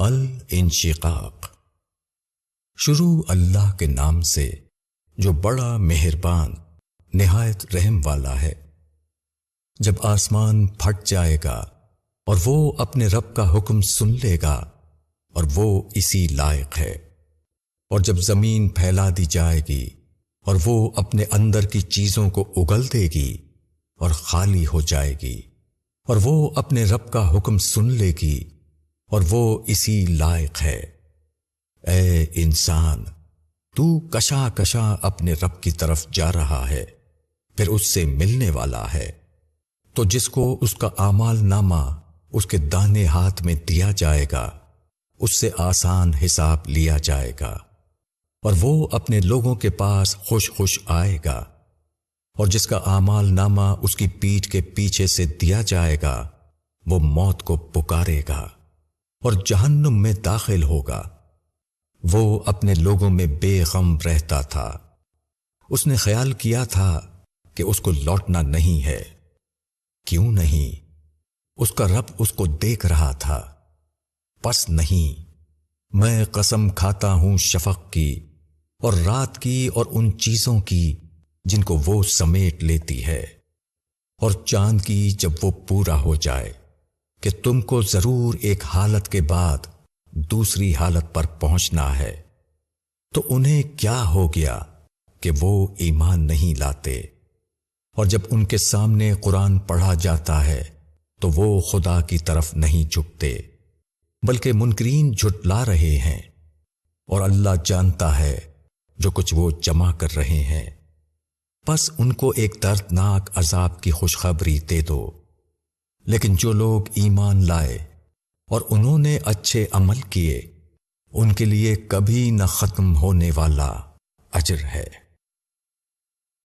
الانشقاق۔ شروع اللہ کے نام سے جو بڑا مہربان نہایت رحم والا ہے۔ جب آسمان پھٹ جائے گا اور وہ اپنے رب کا حکم سن لے گا اور وہ اسی لائق ہے، اور جب زمین پھیلا دی جائے گی اور وہ اپنے اندر کی چیزوں کو اگل دے گی اور خالی ہو جائے گی، اور وہ اپنے رب کا حکم سن لے گی اور وہ اسی لائق ہے۔ اے انسان، تو کشا کشا اپنے رب کی طرف جا رہا ہے، پھر اس سے ملنے والا ہے۔ تو جس کو اس کا اعمال نامہ اس کے داہنے ہاتھ میں دیا جائے گا، اس سے آسان حساب لیا جائے گا، اور وہ اپنے لوگوں کے پاس خوش خوش آئے گا۔ اور جس کا اعمال نامہ اس کی پیٹھ کے پیچھے سے دیا جائے گا، وہ موت کو پکارے گا اور جہنم میں داخل ہوگا۔ وہ اپنے لوگوں میں بے غم رہتا تھا، اس نے خیال کیا تھا کہ اس کو لوٹنا نہیں ہے۔ کیوں نہیں؟ اس کا رب اس کو دیکھ رہا تھا۔ پس نہیں، میں قسم کھاتا ہوں شفق کی اور رات کی اور ان چیزوں کی جن کو وہ سمیٹ لیتی ہے، اور چاند کی جب وہ پورا ہو جائے کہ تم کو ضرور ایک حالت کے بعد دوسری حالت پر پہنچنا ہے۔ تو انہیں کیا ہو گیا کہ وہ ایمان نہیں لاتے؟ اور جب ان کے سامنے قرآن پڑھا جاتا ہے تو وہ خدا کی طرف نہیں جھکتے، بلکہ منکرین جھٹلا رہے ہیں، اور اللہ جانتا ہے جو کچھ وہ جمع کر رہے ہیں۔ پس ان کو ایک دردناک عذاب کی خوشخبری دے دو۔ لیکن جو لوگ ایمان لائے اور انہوں نے اچھے عمل کیے، ان کے لیے کبھی نہ ختم ہونے والا اجر ہے۔